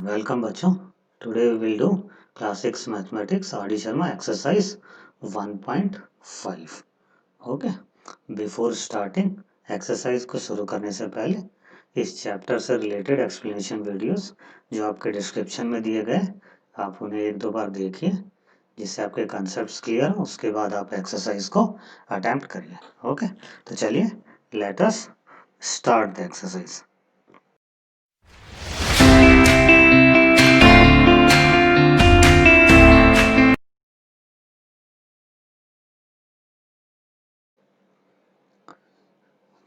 Welcome बच्चों. Today we will do class 6 mathematics R.D. Sharma exercise 1.5. Okay. Before starting exercise को शुरू करने से पहले इस चैप्टर से रिलेटेड एक्सप्लेनेशन वीडियोस जो आपके डिस्क्रिप्शन में दिए गए आप उन्हें एक दो बार देखिए जिससे आपके कंसेप्ट्स क्लियर हो. उसके बाद आप एक्सरसाइज को अटेम्प्ट करिए. ओके, तो चलिए let us start the exercise.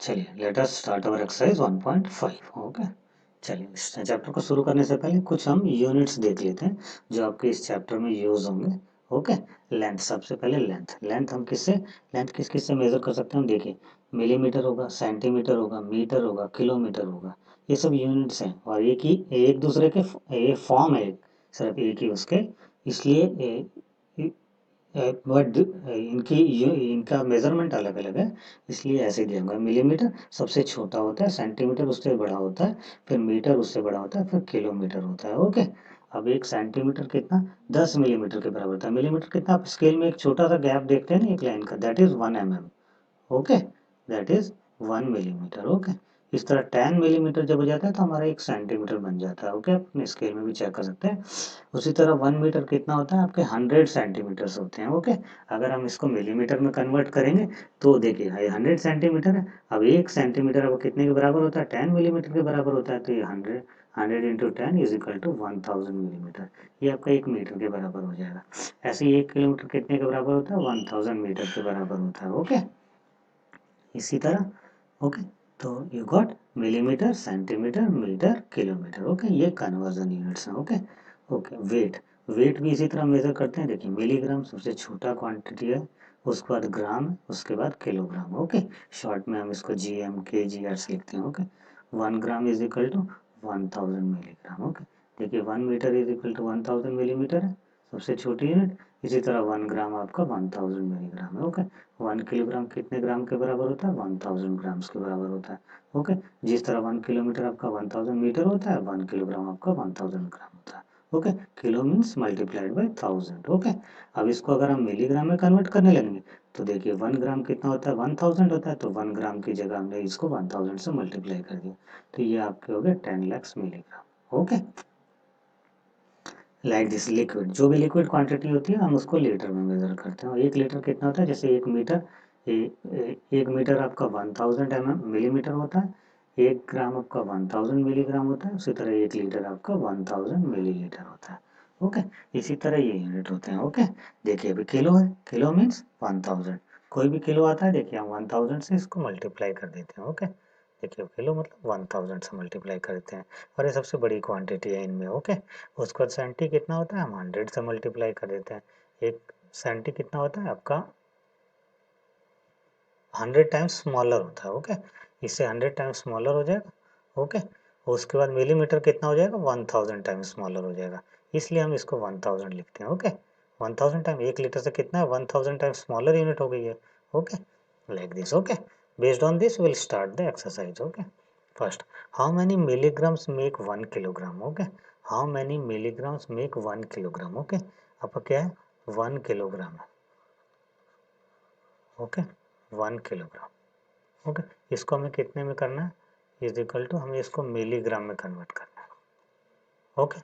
चलिए let us start our exercise 1.5. Okay, चलिए इस चैप्टर को शुरू करने से पहले कुछ हम यूनिट्स देख लेते हैं जो आपके इस चैप्टर में यूज होंगे. Okay, length. सबसे पहले लेंथ हम किस किस से मेजर कर सकते हैं. देखिए, मिलीमीटर होगा, सेंटीमीटर होगा, मीटर होगा, किलोमीटर होगा. ये सब यूनिट्स हैं और एक दूसरे के ये फॉर्म है, सिर्फ एक ही उसके, इसलिए बट इनका मेजरमेंट अलग अलग है, इसलिए ऐसे दिया होगा. मिलीमीटर सबसे छोटा होता है, सेंटीमीटर उससे बड़ा होता है, फिर मीटर उससे बड़ा होता है, फिर किलोमीटर होता है. ओके, अब एक सेंटीमीटर कितना 10 मिलीमीटर के बराबर होता है. मिलीमीटर कितना, आप स्केल में एक छोटा सा गैप देखते हैं ना एक लाइन का, that is 1 mm. Okay, that is 1 millimetre. Okay, इस तरह 10 मिलीमीटर जब हो जाता है तो हमारा एक सेंटीमीटर बन जाता है. ओके, अपने स्केल में भी चेक कर सकते हैं. उसी तरह 1 मीटर कितना होता है आपके 100 सेंटीमीटर्स होते हैं. ओके, अगर हम इसको मिलीमीटर में कन्वर्ट करेंगे तो देखिए ये 100 सेंटीमीटर है. अब एक सेंटीमीटर अब कितने के बराबर होता है, 10 मिलीमीटर के बराबर होता है. तो ये 100 into 10 is equal to 1000 millimetre. ये आपका 1 मीटर के बराबर हो जाएगा. ऐसे ही 1 किलोमीटर कितने के बराबर होता है, 1000 मीटर के बराबर होता है. ओके, इसी तरह. ओके, तो you got millimetre, centimetre, metre, kilometre. Okay, ये कन्वर्जन यूनिट्स हैं. ओके ओके, वेट भी इसी तरह मेजर करते हैं. देखिए, मिलीग्राम सबसे छोटा क्वांटिटी है, उसके बाद ग्राम, उसके बाद किलोग्राम. ओके, शॉर्ट में हम इसको GM KG लिखते हैं. Okay, 1 gram is equal to 1000 milligram. Okay, देखिए 1 metre is equal to 1000 millimetre है, सबसे छोटी यूनिट. इसी तरह 1 ग्राम आपका 1000 मिलीग्राम है. ओके, 1 किलोग्राम कितने ग्राम के बराबर होता है, 1000 ग्राम्स के बराबर होता है. ओके, जिस तरह 1 किलोमीटर आपका 1000 मीटर होता है, 1 किलोग्राम आपका 1000 ग्राम होता है. Okay, kilo means multiplied by 1000. Okay, अब इसको अगर हम मिलीग्राम में कन्वर्ट करने लगेंगे तो देखिए 1 ग्राम कितना होता है, 1000 होता है, तो 1 ग्राम की जगह हमने इसको 1000 से मल्टीप्लाई कर दिया, तो ये आपके हो गए 10 lakh milligram. Okay, like this liquid, जो भी लिक्विड क्वांटिटी होती है हम उसको लीटर में मेजर करते हैं. और 1 लीटर कितना होता है, जैसे 1 मीटर, 1 मीटर आपका 1000 मिलीमीटर होता है, 1 ग्राम आपका 1000 मिलीग्राम होता है, उसी तरह 1 लीटर आपका 1000 मिलीलीटर होता है. ओके, इसी तरह ये यूनिट होते हैं. ओके, देखिए अभी किलो है, किलो मीन्स 1000, कोई भी किलो आता है देखिए हम 1000 से इसको मल्टीप्लाई कर देते हैं. ओके, देखिए किलो मतलब 1000 से मल्टीप्लाई करते हैं और ये सबसे बड़ी क्वांटिटी है इनमें. ओके, उसके बाद सेंटी कितना होता है, हम 100 से मल्टीप्लाई कर देते हैं. एक सेंटी कितना होता है आपका 100 टाइम्स स्मॉलर होता है. ओके, इससे 100 टाइम्स स्मॉलर हो जाएगा. ओके, उसके बाद मिलीमीटर कितना हो जाएगा, 1000 टाइम्स स्मॉलर हो जाएगा, इसलिए हम इसको 1000 लिखते हैं. ओके, 1000 टाइम 1 लीटर से कितना है, 1000 टाइम्स स्मॉलर यूनिट हो गई है. Okay, like this. Okay, based on this will start the exercise. Okay, first, how many milligrams make 1 kilogram. Okay, how many milligrams make 1 kilogram. Okay, आपका क्या है, 1 kilogram है. Okay, 1 kilogram. ओके, इसको हमें कितने में करना है, इज इक्वल टू हमें इसको मिलीग्राम में कन्वर्ट करना है. ओके,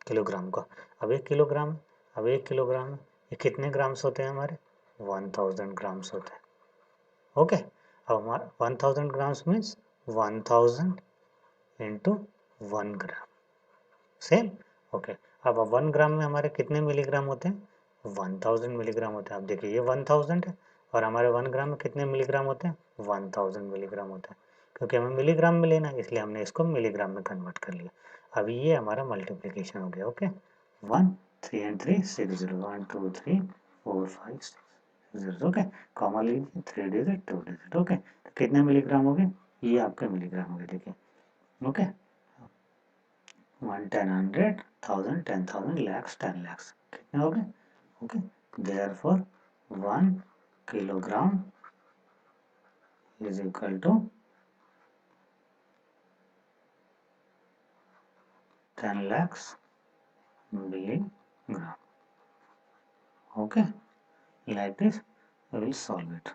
किलोग्राम को, अब 1 किलोग्राम है, अब 1 किलोग्राम है, ये कितने ग्राम्स होते हैं हमारे, 1000 ग्राम्स होते हैं. ओके, अब हमारा 1000 ग्राम्स मीन्स 1000 इंटू 1 ग्राम, सेम. ओके, अब 1 ग्राम में हमारे कितने मिलीग्राम होते हैं, 1000 मिलीग्राम होते हैं. अब देखिए ये 1000 है और हमारे 1 ग्राम में कितने मिलीग्राम होते हैं, 1000 मिलीग्राम होते हैं. क्योंकि हमें मिलीग्राम में लेना है इसलिए हमने इसको मिलीग्राम में कन्वर्ट कर लिया. अब ये हमारा मल्टीप्लीकेशन हो गया. Okay, 1 3 and 3 6 0 1 2 3 4 5 6 0. ओके, कॉमा लीजिए, 3 डिजिट 2 डिजिट. ओके, तो कितने मिलीग्राम हो गए, ये आपके मिलीग्राम हो गए. देखिए, ओके, 1 10 100 1000 10,000 lakhs 10 lakhs कितने हो गए. Okay, therefore 1 kilogram is equal to 10 lakhs milligram. Okay, like this we will solve it.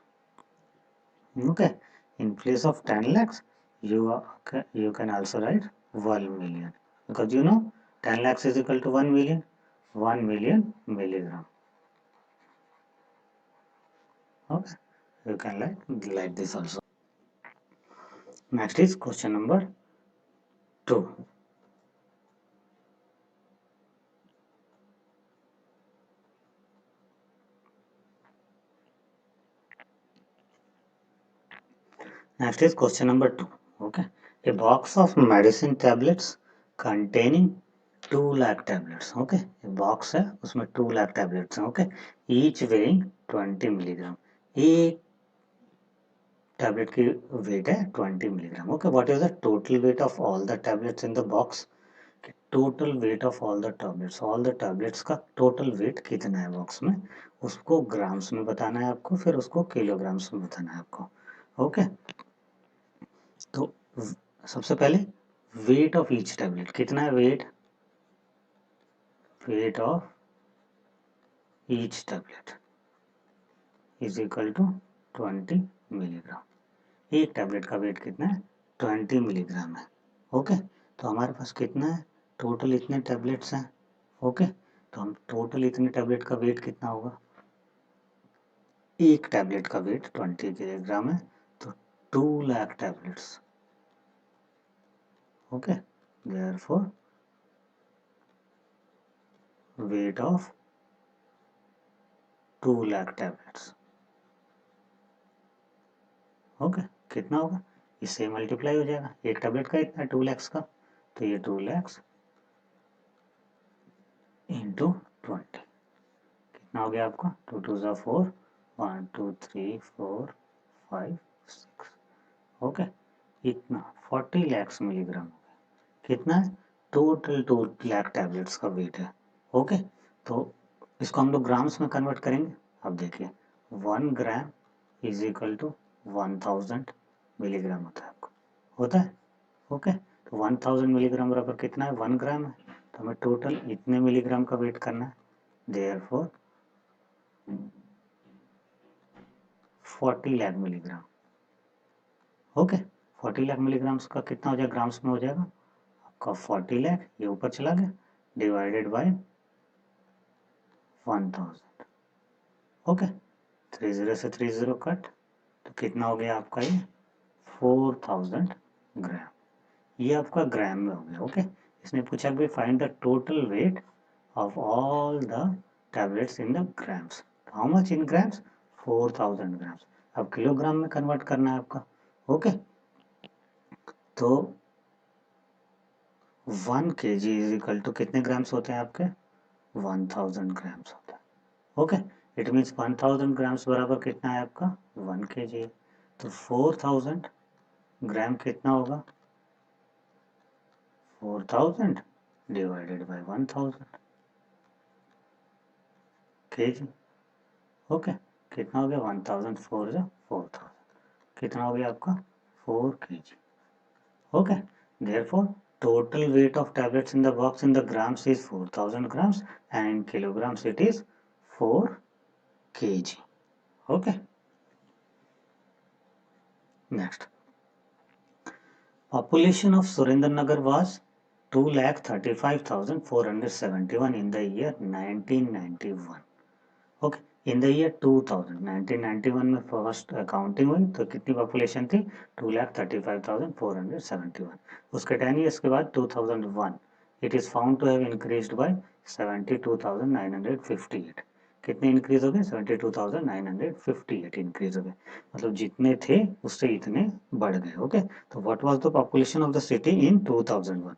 Okay, in place of 10 lakhs you can also write 1 million, because you know 10 lakhs is equal to 1 million. 1 million milligram. Okay, you can like this also. Next is question number 2. Next is question number 2. Okay, a box of medicine tablets containing 2 lakh tablets. Okay, a box है उसमें 2 lakh tablets हैं. Okay, each weighing 20 milligram. एक tablet की weight है 20 milligram. Okay, what is the total weight of all the tablets in the box? Total weight of all the tablets का total weight कितना है box में, उसको grams में बताना है आपको, फिर उसको किलोग्राम्स में बताना है आपको. ओके, तो सबसे पहले वेट ऑफ ईच टैबलेट कितना है. Weight of each tablet is equal to 20 milligram. एक टैबलेट का वेट कितना है, 20 मिलीग्राम है. ओके, तो हमारे पास कितना है, टोटल इतने टैबलेट्स हैं. ओके, तो हम टोटल इतने टैबलेट का वेट कितना होगा, एक टैबलेट का वेट 20 किलोग्राम है, तो 2 lakh tablets. Okay, therefore weight of 2 lakh tablets. Okay, कितना होगा, इससे मल्टीप्लाई हो जाएगा. एक टैबलेट का इतना 2 लैक्स का, तो ये 2 लैक्स इंटू 20 कितना हो गया आपका, 2 2 ज़ा 4, 1 2 3 4 5 6. ओके, इतना 40 लैक्स मिलीग्राम हो गया. कितना है, टोटल 2 लाख टैबलेट्स का वेट है. ओके, तो इसको हम लोग ग्राम्स में कन्वर्ट करेंगे. अब देखिए 1 gram is equal to 1000 milligram होता है आपको, होता है. ओके, तो 1000 मिलीग्राम बराबर कितना है, 1 ग्राम है. तो हमें टोटल इतने मिलीग्राम का वेट करना है. Therefore 40 lakh milligram. Okay, 40 lakh milligram का कितना हो जाएगा, ग्राम्स में हो जाएगा आपका 40 लाख, ये ऊपर चला गया, डिवाइडेड बाय 1000. ओके, 30 से 30 कट, तो कितना हो गया आपका, ये 4000 ग्राम. ये आपका ग्राम में हो गया. ओके, इसने पूछा कि find the total weight of all the tablets in the grams. How much in grams, 4000 grams. अब किलोग्राम में कन्वर्ट करना है आपका. ओके, तो 1 kg इज इक्वल टू कितने ग्राम्स होते हैं आपके, 1000 ग्राम्स होता है. ओके, इट मीन्स 1000 ग्राम्स बराबर कितना है आपका, 1 kg. तो 4000 ग्राम कितना होगा, 4000 डिवाइडेड बाय 1000 kg. ओके, कितना हो गया, 1000 4 जा 4000, कितना हो गया आपका 4 kg. Okay, therefore total weight of tablets in the box in the grams is 4000 grams and in kilograms it is 4 kg. Okay, next, population of Surendranagar was 2,35,471 in the year 1991. Okay, in the year 2000 1991 में first counting हुई तो कितनी population थी, 2,35,471. उसके 10 years के बाद 2001 it is found to have increased by 72,958. कितने increase हो गए, 72,958 इंक्रीज हो गए. मतलब जितने थे उससे इतने बढ़ गए. ओके, तो what was the population of the city in 2001,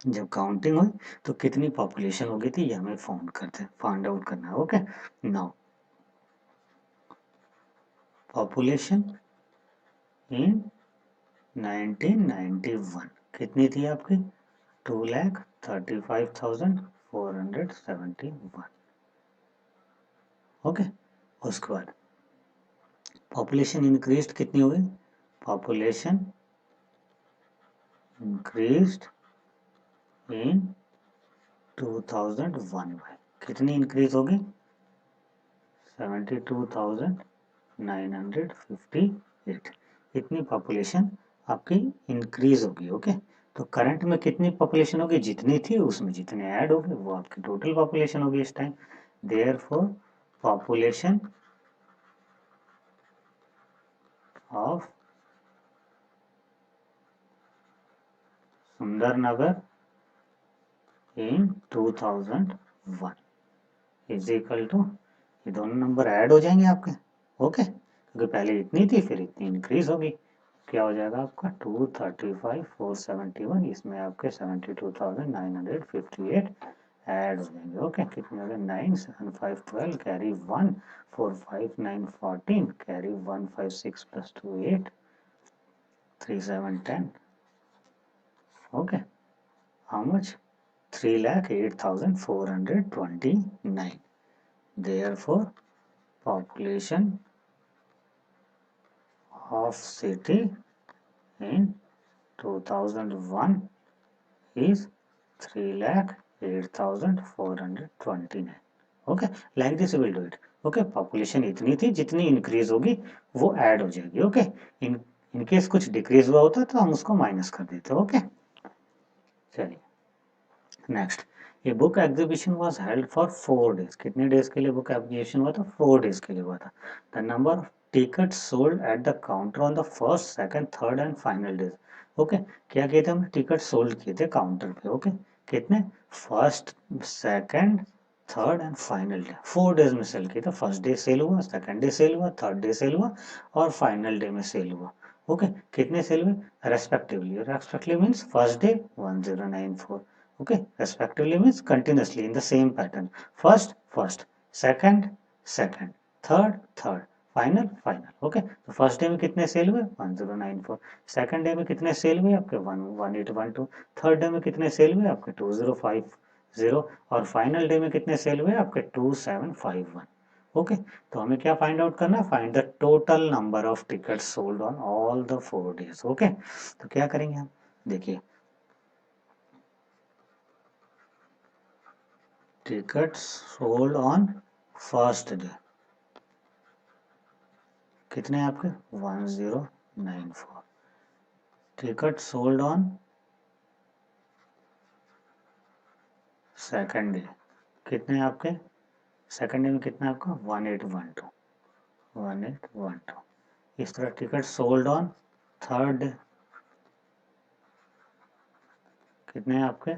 जब काउंटिंग हुई तो कितनी पॉपुलेशन हो गई थी, ये हमें फाइंड आउट करना है. ओके, नाउ पॉपुलेशन इन 1991 कितनी थी आपकी, 2,35,471. ओके, उसके बाद पॉपुलेशन इंक्रीज्ड कितनी हो गई, पॉपुलेशन इंक्रीज्ड इन 2001 बाय कितनी इंक्रीज होगी 72,958 इतनी पॉपुलेशन आपकी इंक्रीज होगी। ओके तो करंट में कितनी पॉपुलेशन होगी जितनी थी उसमें जितने ऐड होगी वो आपकी टोटल पॉपुलेशन होगी इस time. Therefore population of Sundarnagar in 2001 is equal to ये दोनों नंबर ऐड हो जाएंगे आपके। ओके क्योंकि पहले इतनी थी फिर इतनी इंक्रीज होगी क्या हो जाएगा आपका 235,471 इसमें आपके 72,958 ऐड हो जाएंगे। ओके कितने हो गए 9 7 5 12 carry 1 4 5 9 14 carry 1 5 6 plus 2 8 3 7 10 okay how much 3,08,429 therefore population of city in 2001 is 3,08,429 okay like this will do it. Okay population इतनी थी जितनी इंक्रीज होगी वो ऐड हो जाएगी। ओके इन केस कुछ डिक्रीज हुआ होता तो हम उसको माइनस कर देते। ओके चलिए नेक्स्ट ये book exhibition was held for 4 days कितने डेज के लिए बुक एग्जीबिशन हुआ था 4 डेज के लिए हुआ था। The number of ticket sold at the counter on the first second third and final days. Okay क्या किए थे हमने टिकट सोल्ड किए थे काउंटर पे। ओके कितने first second third and final day 4 days में सेल किया था। फर्स्ट डे सेल हुआ सेकंड डे सेल हुआ थर्ड डे सेल हुआ और फाइनल डे में सेल हुआ। ओके कितने सेल हुए respectively means first day 1094 okay respectively means continuously in the same pattern first second third final okay तो first day में कितने सेल हुए 1094 सेकंड डे में कितने सेल हुए आपके 1812 थर्ड डे में कितने सेल हुए आपके 2050 और फाइनल डे में कितने सेल हुए आपके 2751 ओके तो हमें क्या फाइंड आउट करना find the total number of ticket sold on all the 4 days. Okay तो क्या करेंगे हम देखिए tickets sold on first day कितने आपके 1094 ticket sold on second day कितने आपके सेकंड डे में कितना आपका 1812 इस तरह ticket sold on third day कितने आपके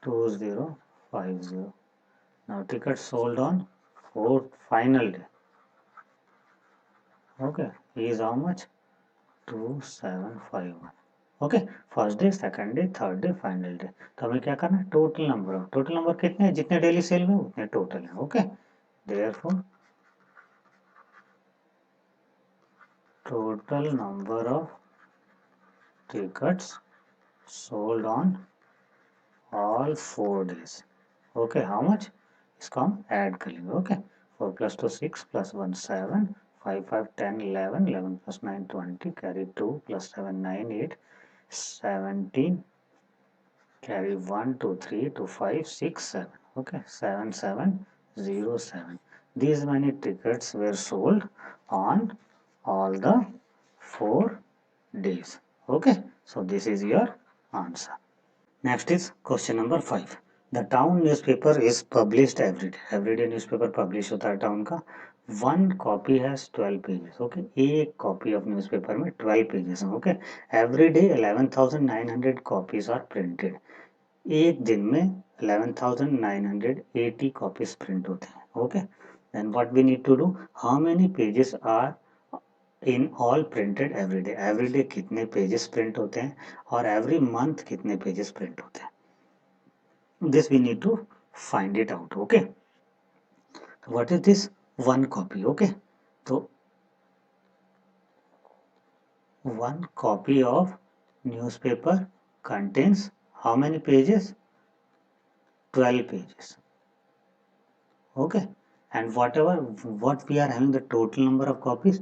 2050 now ticket sold on fourth final day okay is how much 2751 okay first day second day third day final day तो हमें क्या करना है टोटल नंबर कितने हैं जितने डेली सेल में उतने टोटल है। Okay therefore total number of tickets sold on all 4 days okay how much इसको हम ऐड कर लेंगे। Okay 4 + 2 6 + 1 7 5 5 10 11 11 + 9 20 carry 2 + 7 9 8 17 carry 1 2 3 2 5 6 7 okay 7707 these many tickets were sold on all the 4 days। okay so this is your answer। next is question number 5 the town newspaper is published every day newspaper publish होता है town का one copy has 12 pages okay एक copy of newspaper में 12 pages हैं okay every day 11,900 copies are printed एक दिन में 11,980 copies print होते हैं। Okay then what we need to do how many pages are in all printed every day कितने pages print होते हैं और एवरी मंथ कितने पेजेस प्रिंट होते हैं this we need to find it out. Okay what is this one copy okay तो one copy of newspaper contains how many pages 12 pages okay and whatever what we are having the total number of copies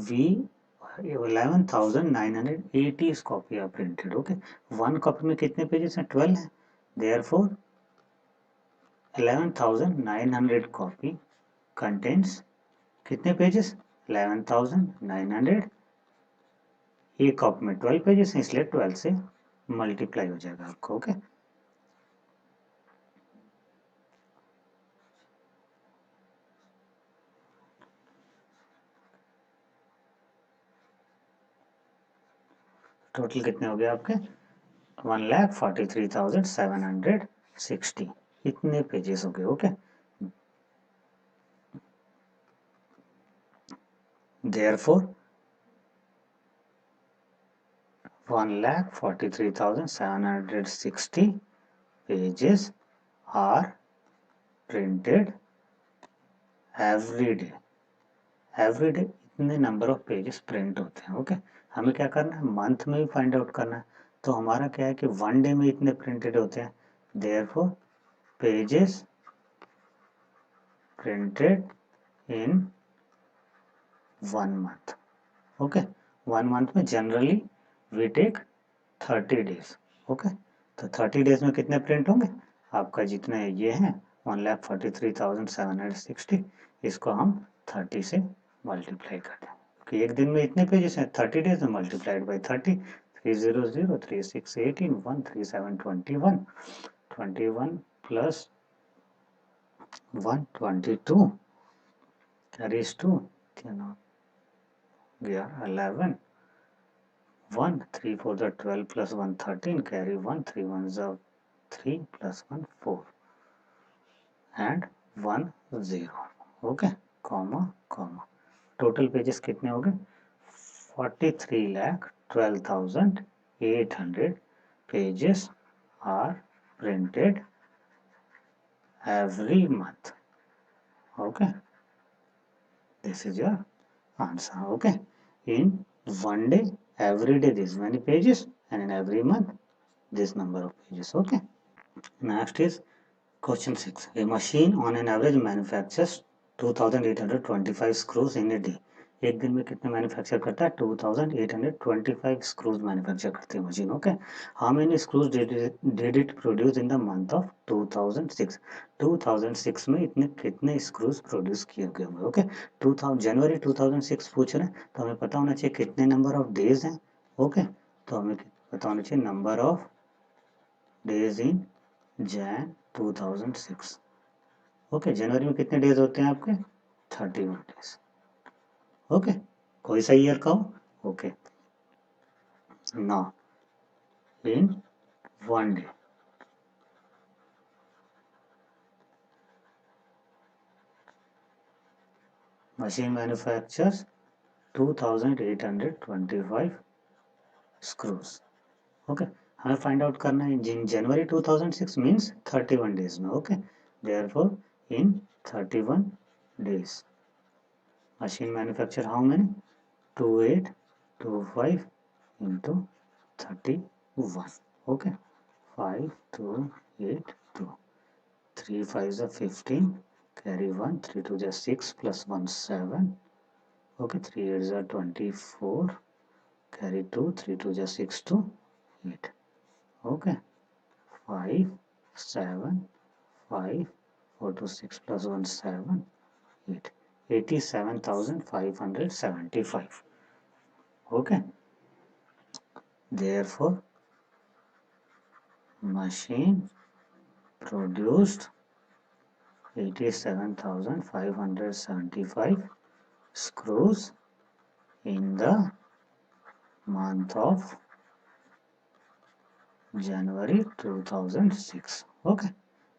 we 11,980 copy are printed okay one copy में कितने pages हैं 12 है Therefore 11,900 copy contains कितने pages 11,900, एक copy में 12 pages हैं इसलिए 12 से मल्टीप्लाई हो जाएगा आपको। ओके टोटल कितने हो गए आपके 1,43,760 इतने पेजेस हो गए। Okay therefore 1,43,760 pages are printed every day। Every day इतने नंबर ऑफ पेजेस प्रिंट होते हैं। ओके हमें क्या करना है मंथ में भी फाइंड आउट करना है। तो हमारा क्या है कि वन डे में इतने प्रिंटेड होते हैं। Therefore pages printed in 1 month। Okay 1 month में generally we take 30 days। Okay तो 30 days में कितने प्रिंट होंगे आपका जितने ये हैं 1,43,760 इसको हम 30 से मल्टीप्लाई कर दें कि एक दिन में इतने पेजेस हैं 30 डेज में multiplied by 30 300 36 18 137 21 21 plus 122 carries 2 11 1 3 4 12 plus 1 13 carry 1 3 1 3 plus 1 4 and 1 0 okay comma comma total pages कितने हो गए 43,12,800 pages are printed every month। okay this is your answer। okay in one day every day this many pages and in every month this number of pages। okay next is question 6 a machine on an average manufactures 2,825 screws in a day। एक दिन में कितने manufacture करता है 2,825 screws manufacture करती है machine. Okay how many screws did it produce in the month of 2006। 2006 में इतने कितने स्क्रूज प्रोड्यूस किए गए होंगे। ओके 2000 जनवरी 2006 पूछ रहे हैं तो हमें पता होना चाहिए कितने नंबर ऑफ डेज हैं। ओके तो हमें पता होना चाहिए number of days in Jan 2006। Okay जनवरी में कितने डेज होते हैं आपके 31 डेज। ओके कोई सा ईयर का हो। Okay now in one day machine manufactures 2,825 screws। Okay हमें फाइंड आउट करना है इन जनवरी 2006 मीन्स 31 डेज में। Okay therefore in 31 days machine manufacture how many 2825 into 31। okay 5282 3 5s are 15 carry 1 3 2 is 6 plus 1 7 okay 3 8s are 24 carry 2 3 2 is 6 2 8 okay 5 7 5 4 2 6 plus 1 7 8 87,575। okay therefore machine produced 87,575 screws in the month of January 2006। okay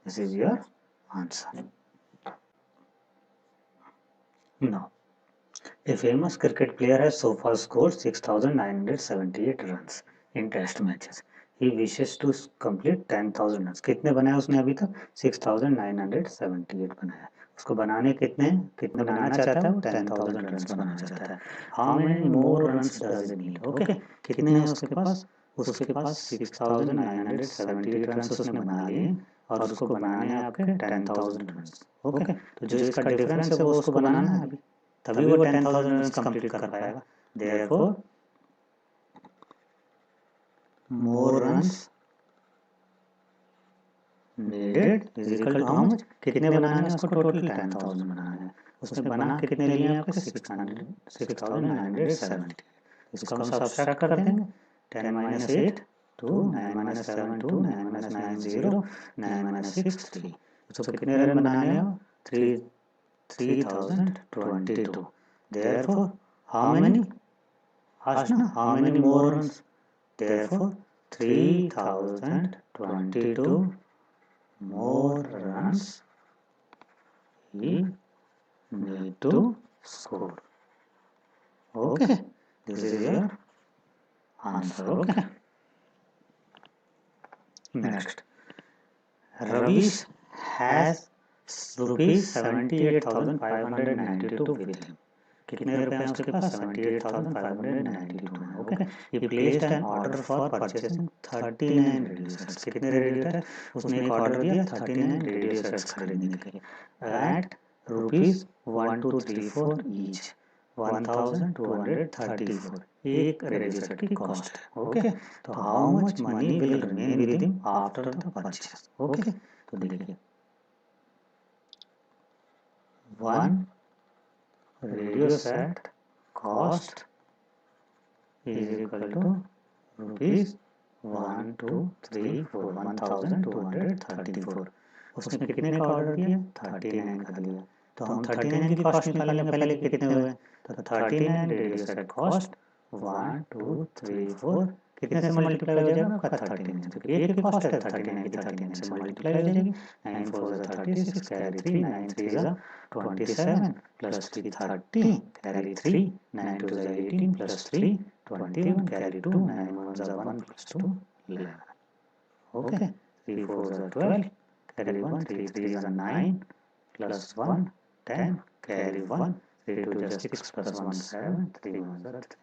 this is your answer। now a famous cricket player has so far scored 6,978 runs in test matches। he wishes to complete 10,000 runs। कितने बनाए उसने अभी तक 6,978 बनाया। उसको बनाने कितने बनाना चाहता है वो 10,000 रन्स बनाना चाहता है। How many more runs does it need. Okay कितने हैं उसके पास 6,978 रन्स उसने बना लिए और उसको बनाने हैं आपके 10,000 रन्स। ओके तो जो इसका डिफरेंस है वो उसको बनाना है अभी तभी वो 10,000 रन्स कंप्लीट कर पाएगा। Therefore more runs needed is equal to how much, कितने बनाने हैं उसको, टोटल 10,000 बनाने हैं, उसने बना कितने लिए आपके 6,970, इसको हम सब्ट्रैक्ट कर देंगे, 10 माइनस 8 2, 9 माइनस 7 2, 9 माइनस 9 0, 9 माइनस 6 3, उसको कितने रन बनाने हो 3022, therefore how many, ask na how many more runs, therefore 3022 more runs he need to score. Okay, this is your answer. Okay, next, Ravish has rupees 78,592 with him. कितने रुपए हैं उसके पास, 78,592 है. Okay, he placed an order for purchasing 39 radio sets. कितने radio set, उसने एक order दिया 39 radio sets खरीदने के लिए at rupees 1234 each, 1234 एक रेडियो सेट की कॉस्ट है. ओके, तो how much money will remain with him after the purchase. Okay, तो देखिए 1 radio set cost is equal to rupees 1234. उसने कितने का ऑर्डर दिया, 39 का दिया, तो हम 39 की कॉस्ट निकालेंगे पहले कितने हुए, तो 39 रेडियो सेट कॉस्ट 1234 कितने से मल्टीप्लाई हो जाएगा आपका 39 से, एक की कॉस्ट है 39 की 39 से मल्टीप्लाई हो जाएगी, 9 4 36 carry 3, 9 3 27 plus 3 30 carry 3, 9 2 18 plus 3 21 carry 2, 9 1 1 plus 2 11. Okay, 3 4 12 carry 1, 3 3 9 plus 1 10 carry 1, 3 2 6 plus 1 7, 3 1 3.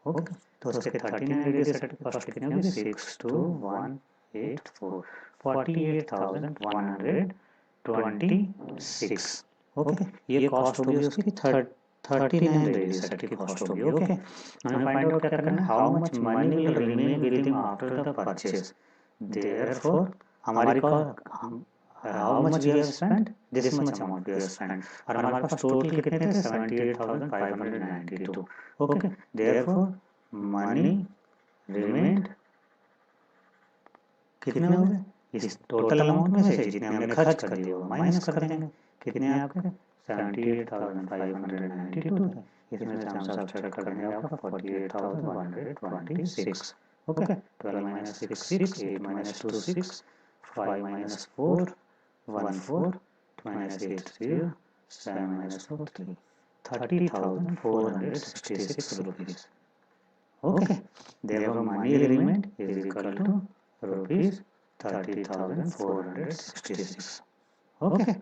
Okay, तो उसके 39 रेडियो सेट की कॉस्ट कितनी होगी, 62184, 48,126. ओके, ये कॉस्ट होगी उसकी 39 रेडियो सेट की कॉस्ट होगी. ओके, हमें फाइंड आउट क्या करना है, how much money will remain with him after the purchase, therefore हमारी how much we have spent, this much amount we have spent, और हमारे पास टोटल कितने थे 78,592. ओके, देयरफॉर मनी रिमेंड कितने हो गए, इस टोटल अमाउंट में से जितने हमने खर्च कर दिए वो माइनस कर देंगे, कितने आपके 78,592 थे, इसमें से हम सब्ट्रैक्ट कर देंगे आपका 48,126. Okay, 12 minus 6 6, 8 minus 2 6, 5 minus 4 1 4, 2 minus 8 0, 7 minus 4 3, 30,466 rupees. Okay, therefore money remained is equal to rupees 30,466. Okay.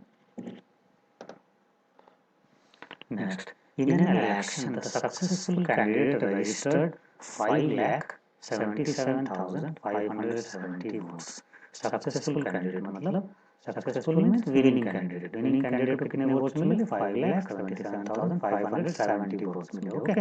Next, in an election, the successful candidate registered 5,77,570 votes. Successful candidate मतलब successful means winning candidate, winning candidate को कितने votes मिले, 5,77,570 votes मिले. Okay,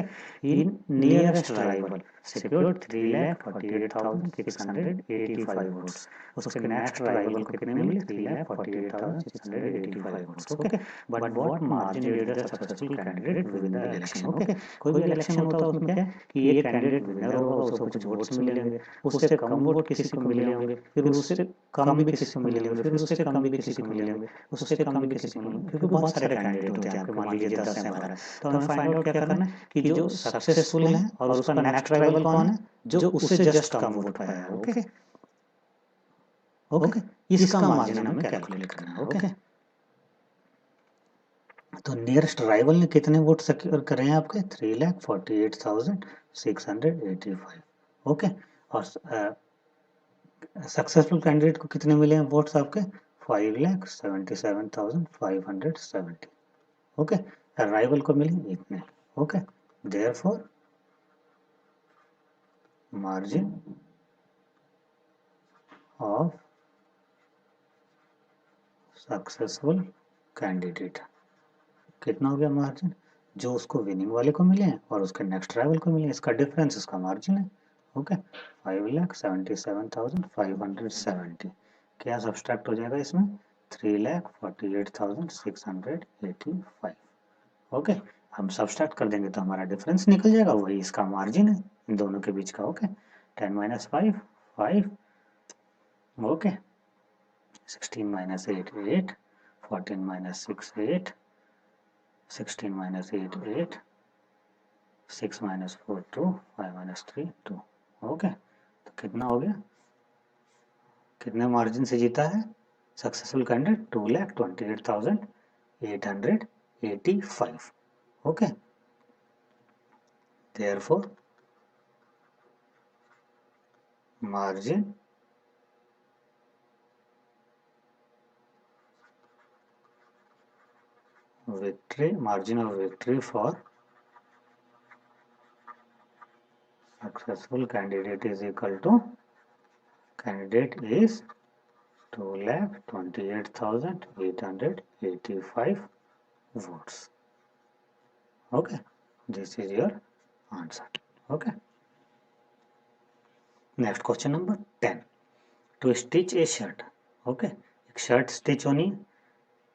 इन nearest rival secured 3,48,685 votes, उसके next rival को कितने मिले, 3,48,685 votes. Okay, but what margin did the successful candidate win the election. Okay, कोई भी इलेक्शन होता है उसमें क्या कि एक कैंडिडेट विनर होगा, उसको कुछ वोट्स मिलेंगे, उससे कम वोट किसी को मिले होंगे, फिर उससे कम भी किसी को मिले होंगे, फिर उससे कम भी किसी को मिले होंगे, उससे कम भी किसी को मिले होंगे, क्योंकि बहुत सारे कैंडिडेट होते हैं आपके, मान लीजिए 10 हैं 12. तो हमें फाइंड आउट क्या करना है कि जो सक्सेसफुल है और उसका नेक्स्ट राइवल कौन है, जो उससे जस्ट कम वोट पाया है. ओके ओके, इसका मार्जिन हमें कैलकुलेट करना है. ओके, तो नियरेस्ट राइवल ने कितने वोट सिक्योर करे हैं आपके, 3,48,685. ओके, और सक्सेसफुल कैंडिडेट को कितने मिले हैं वोट्स आपके, 5,77,570. ओके, राइवल को मिले इतने. Okay, therefore margin of successful candidate कितना हो गया मार्जिन, जो उसको विनिंग वाले को मिले हैं और उसके नेक्स्ट राइवल को मिले, इसका डिफरेंस इसका मार्जिन है. ओके, 5,77,570. क्या सब्सट्रैक्ट हो जाएगा इसमें 3,48,685। ओके, हम सब्सट्रैक्ट कर देंगे तो हमारा डिफरेंस निकल जाएगा, वही इसका मार्जिन है इन दोनों के बीच का। Okay, 10 minus 5 5, okay, 16 minus 8 8, 14 minus 6 8, 16 minus 8 8, 6 minus 4 2, 5 minus 3 2। Okay, तो कितना हो गया, कितने मार्जिन से जीता है successful candidate? 2,28,885। Okay, therefore margin margin of victory for successful candidate is equal to, candidate is 2,28,885 votes. Okay, this is your answer. Okay, next question number 10. To stitch a shirt, okay, एक shirt stitch होनी,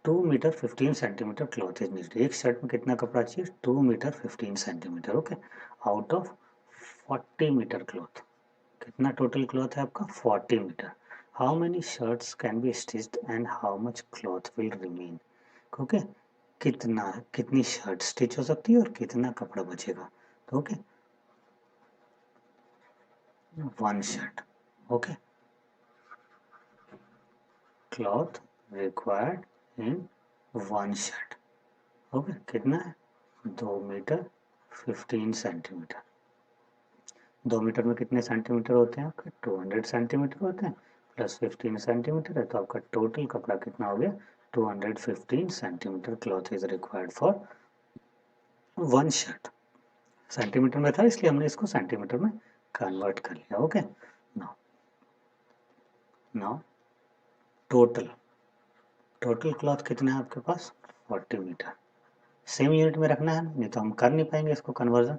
2 metre 15 centimetre cloth is needed. एक shirt में कितना कपड़ा चाहिए? 2 metre 15 centimetre. Okay, out of 40 metre cloth, कितना total cloth है आपका? 40 metre. How many shirts can be stitched and how much cloth will remain? Okay, कितनी शर्ट स्टिच हो सकती है और कितना कपड़ा बचेगा? तो okay, 1 shirt. Okay, cloth required in 1 shirt. Okay, कितना है? 2 मीटर 15 सेंटीमीटर। 2 मीटर में कितने सेंटीमीटर होते हैं आपके? 200 सेंटीमीटर होते हैं, प्लस 15 सेंटीमीटर है, तो आपका टोटल कपड़ा कितना हो गया? 215 centimetre cloth is required for 1 shirt. Centimetre में था इसलिए हमने इसको सेंटीमीटर में कन्वर्ट कर लिया। ओके, नाउ टोटल क्लॉथ कितना है आपके पास? 40 मीटर। सेम यूनिट में रखना है, नहीं तो हम कर नहीं पाएंगे इसको कन्वर्जन,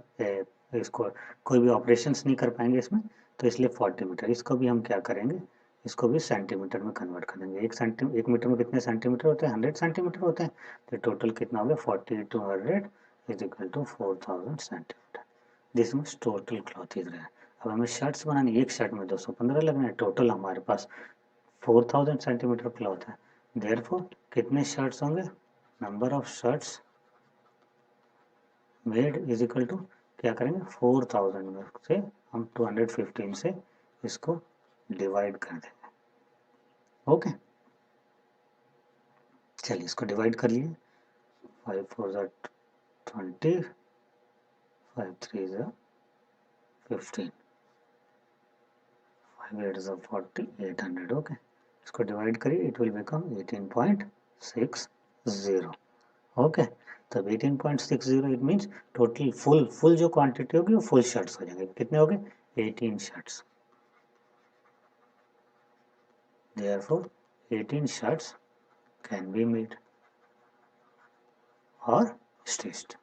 इसको कोई भी ऑपरेशंस नहीं कर पाएंगे इसमें, तो इसलिए 40 मीटर। इसको भी हम क्या करेंगे, इसको भी सेंटीमीटर में कन्वर्ट कर देंगे। एक मीटर में कितने सेंटीमीटर होते हैं? 100 सेंटीमीटर होते हैं, तो टोटल कितना हो गया? 40 into 100 is equal to 4000 centimetre. This means total cloth is रहा है। अब हमें शर्ट्स बनानी, एक शर्ट में 215 लगना है, टोटल हमारे पास 4000 सेंटीमीटर क्लॉथ है। देयरफॉर कितने शर्ट्स होंगे? Number of shirts made is equal to, क्या करेंगे, 4000 में से हम 215 से इसको डिवाइड कर देंगे। ओके, चलिए इसको डिवाइड कर लिए। 5 4 20, 5 3 15, 5 8 40, 800। ओके, इसको डिवाइड करिए, इट विल बिकम 18.60। ओके, तब 18.60 इट मीन्स टोटल फुल जो क्वांटिटी होगी वो फुल शर्ट्स हो जाएंगे। कितने हो गए? 18 shirts. Therefore 18 shirts can be made or stitched।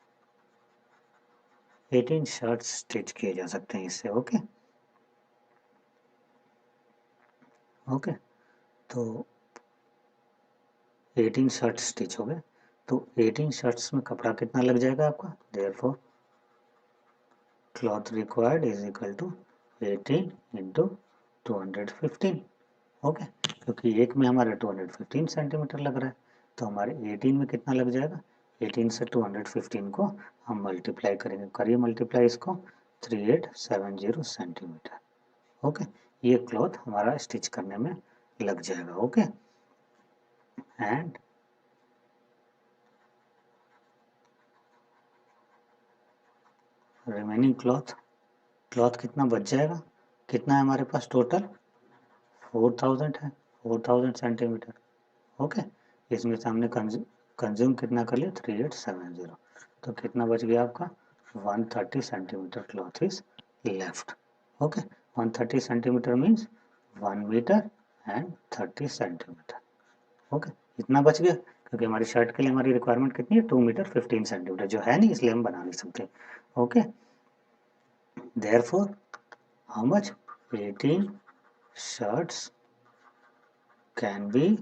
18 shirts stitch किए जा सकते हैं इससे। ओके ओके, तो 18 शर्ट्स स्टिच हो गए, तो 18 शर्ट्स में कपड़ा कितना लग जाएगा आपका? Therefore cloth required is equal to 18 into 215। Okay, क्योंकि एक में हमारा 215 सेंटीमीटर लग रहा है, तो हमारे 18 में कितना लग जाएगा? 18 से 215 को हम मल्टीप्लाई करेंगे, करिए मल्टीप्लाई इसको, 3870 सेंटीमीटर। ओके, ये क्लॉथ हमारा स्टिच करने में लग जाएगा। ओके, एंड रिमेनिंग क्लॉथ कितना बच जाएगा? कितना है हमारे पास टोटल? 4000 है, 4000 सेंटीमीटर। ओके, इसमें से हमने कंज्यूम कितना कर लिया? 3870, तो कितना बच गया आपका? 130 centimetre cloth is left. Okay, 130 centimetre means 1 metre and 30 centimetre. Okay, इतना बच गया, क्योंकि हमारी शर्ट के लिए हमारी रिक्वायरमेंट कितनी है? 2 मीटर 15 सेंटीमीटर, जो है नहीं इसलिए हम बना नहीं सकते। Okay, therefore how much? 18 shirts can be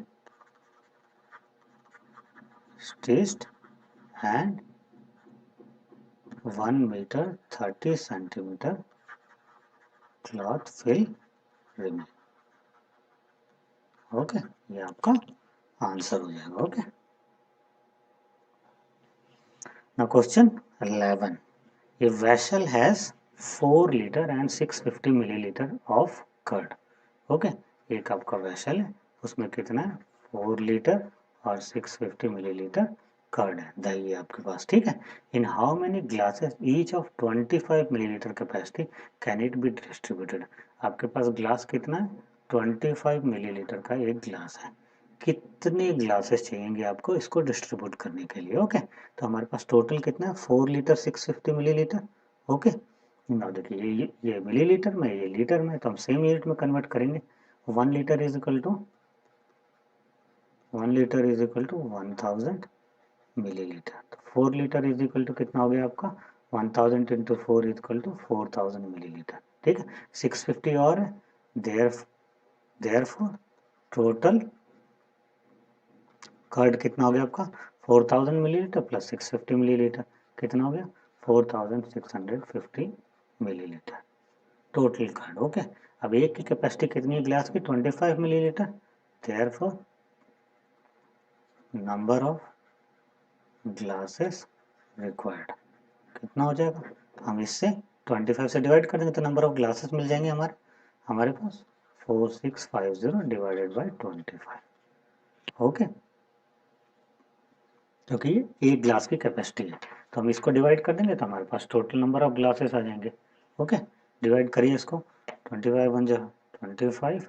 stitched and 1 meter 30 centimeter cloth will remain. Okay, ये आपका आंसर हो जाएगा. Okay, now question 11. A vessel has 4 liter and 650 milliliter of curd. Okay, एक आपका वेसल है, उसमें कितना है 4 लीटर और 650 मिलीलीटर कर्ड है, दही है आपके पास. ठीक है. In how many glasses each of 25 millilitre capacity can it be distributed. आपके पास ग्लास कितना है 25 मिलीलीटर का एक ग्लास है. कितने ग्लासेस चाहिएंगे आपको इसको डिस्ट्रीब्यूट करने के लिए. ओके, तो हमारे पास टोटल कितना है 4 लीटर 650 मिलीलीटर. ओके, नाउ देखिए ये मिलीलीटर में, ये लीटर में, तो हम सेम यूनिट में कन्वर्ट करेंगे. 1 litre is equal to 1000 millilitre. तो 4 लीटर इज इक्वल टू कितना हो गया आपका 1000 into 4 is equal to 4000 millilitre. ठीक है, 650 और है, देयरफॉर टोटल कर्ड कितना हो गया आपका 4000 मिलीलीटर प्लस 650 मिलीलीटर, कितना हो गया 4650 मिलीलीटर टोटल कर्ड. ओके, अब एक की कैपेसिटी कितनी है ग्लास की 25 millilitre. Therefore number of glasses required कितना हो जाएगा, हम इससे 25 से डिवाइड कर देंगे तो नंबर ऑफ ग्लासेस मिल जाएंगे हमारे पास 4650 डिवाइडेड बाय 25. ओके, क्योंकि ये एक ग्लास की कैपेसिटी है तो हम इसको डिवाइड कर देंगे तो हमारे पास टोटल नंबर ऑफ ग्लासेस आ जाएंगे. ओके, डिवाइड करिए इसको 25 बन जाए 25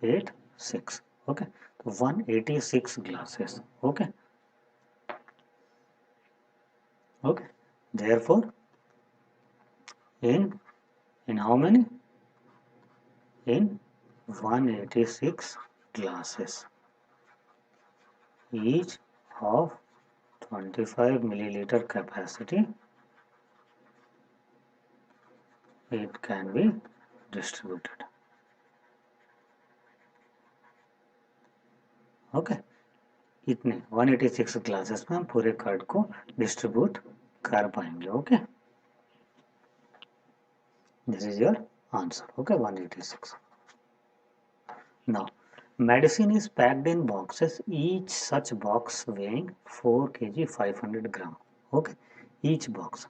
8 6. ओके, तो 186 glasses. Okay, okay, therefore in how many, in 186 glasses each of 25 milliliter capacity it can be distributed. Okay, इतने 186 ग्लासेस में हम पूरे कर्ड को डिस्ट्रीब्यूट कर पाएंगे. Okay, this is your answer. Okay, 186. Now medicine is packed in boxes, each such box weighing 4 kg 500 gram. Okay, each box,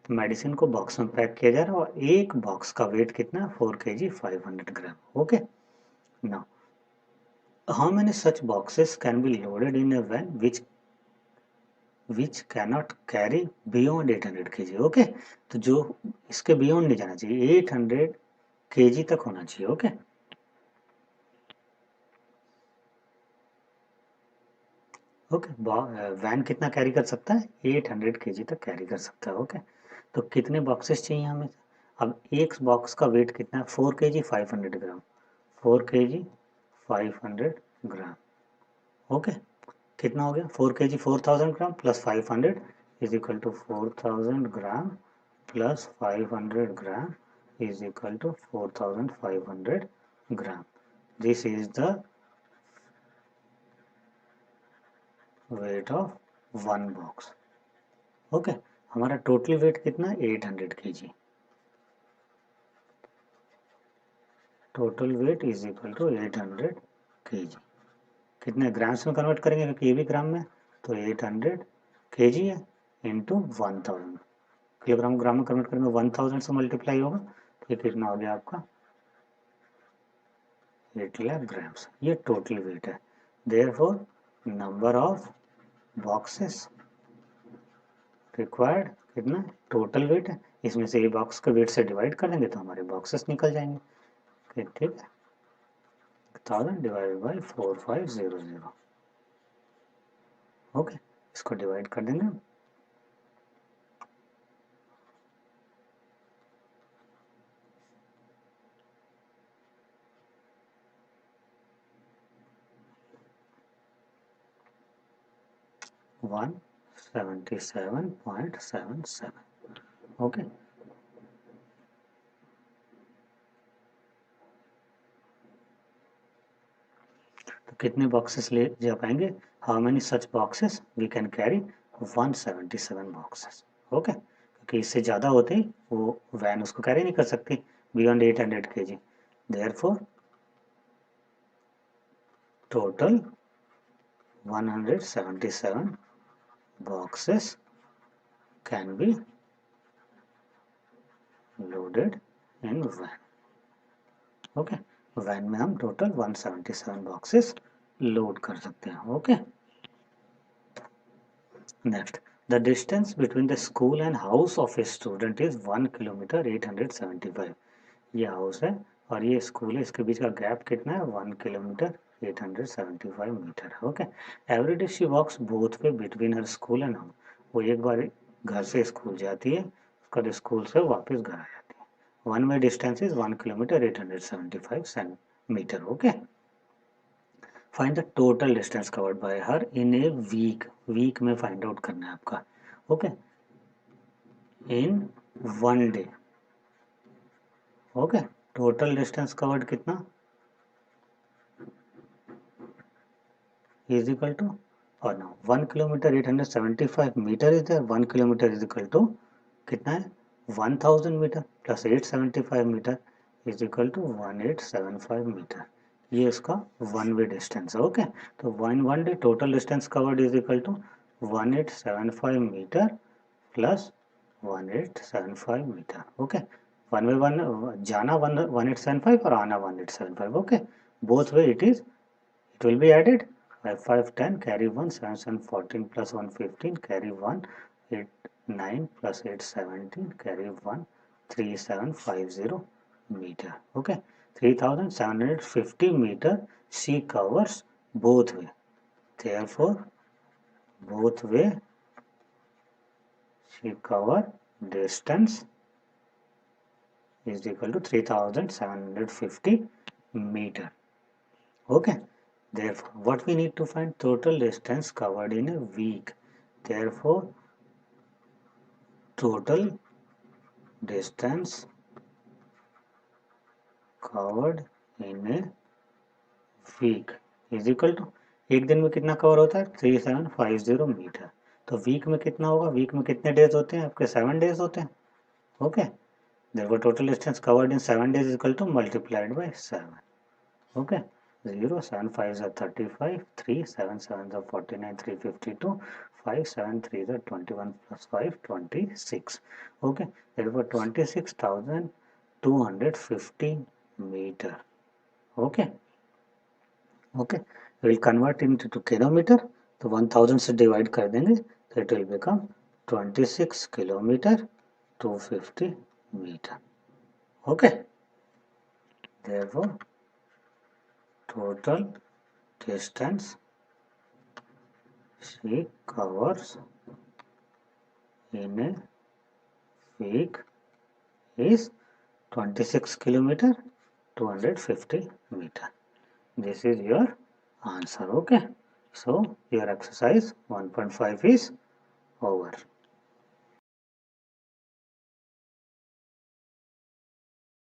medicine को box में pack किया जा रहा है और एक बॉक्स का वेट कितना 4 kg 500 gram. Okay, now how many such boxes can be loaded in a van which cannot carry beyond 800 kg. Okay, तो जो इसके बियॉन्ड नहीं जाना चाहिए 800 kg तक होना चाहिए. ओके, ओके, वैन कितना कैरी कर सकता है 800 kg तक कैरी कर सकता है. ओके, तो कितने बॉक्सेस चाहिए हमें. अब एक बॉक्स का वेट कितना है 4 kg 500 gram. 4 kg 500 gram. Okay, कितना हो गया 4 kg 4000 gram plus 500 is equal to 4000 gram plus 500 gram is equal to 4500 gram. This is the weight of one box. Okay, हमारा टोटल वेट कितना है 800 kg. Total weight is equal to 800 kg. कितने grams में convert करेंगे क्योंकि ये भी ग्राम में, तो 800 kg है इंटू 1000 किलोग्राम. ग्राम में कन्वर्ट करेंगे 1000 से मल्टीप्लाई होगा तो ये कितना हो गया आपका 8 लाख ग्राम्स. ये टोटल वेट है. Therefore number of boxes required कितना टोटल वेट है, इसमें से ये बॉक्स के वेट से डिवाइड कर देंगे तो हमारे बॉक्सेस निकल जाएंगे. ठीक है, 1000 डिवाइडेड बाई 4500. ओके, इसको डिवाइड कर देंगे. 177.77. ओके, कितने बॉक्सेस ले जा पाएंगे? How many such boxes we can carry? 177 boxes. Okay, क्योंकि इससे ज़्यादा होते ही वो वैन उसको कैरी नहीं कर सकती beyond 800 kg। Therefore total 177 boxes can be loaded in van। Okay, van में हम टोटल 177 बॉक्सेस लोड कर सकते हैं। Okay, next, the distance between the school and house of a student is 1 kilometre 875। ये हाउस है और ये स्कूल है, इसके बीच का गैप कितना है? 1 kilometre 875 metre. Okay, every day she walks both way between her school and home. वो एक बार घर से स्कूल जाती है, उसका स्कूल से वापस घर आ जाती है। One way distance is 1 kilometre 875 metre. Okay, find the total distance covered by her in a week. Week में फाइंड आउट करना है आपका। Okay, in 1 day. Okay, total distance covered कितना is equal to, और now 1 kilometre 875 metre is there. 1 kilometre is equal to कितना है? 1000 metre plus 875 metre is equal to 1875 metre. ये इसका वन वे डिस्टेंस है। ओके, तो one day total distance covered is equal to 1875 metre plus 1875 metre. Okay, one way one जाना 1875 और आना 1875। Okay, both way it will be added। 5 5 10 carry 1 7 7 14 plus 1 15 carry 1 8 9 plus 8 17 carry 1 3750 meter। Okay, 3750 meter she covers both way। Therefore both way she cover distance is equal to 3750 meter। Okay, therefore what we need to find? Total distance covered in a week। Therefore total distance covered in a week is equal to, एक दिन में कितना cover होता है? 3750 metre. तो week में कितना होगा? वीक में कितने डेज होते हैं आपके? 7 डेज होते हैं। Okay, therefore total distance covered in 7 days is equal to multiplied by 7। Okay, 0 7 5 are 35, 3 7 7 are 49, 352, 5 7 3 are 21 plus 5 26। okay, therefore 26,250 meter। okay, okay, we will convert into kilometer। तो 1000 से डिवाइड कर देंगे तो it will become 26 kilometre 250 metre. Okay, therefore total distance she covers in a week is 26 kilometer 250 meter। This is your answer। okay, so your exercise 1.5 is over।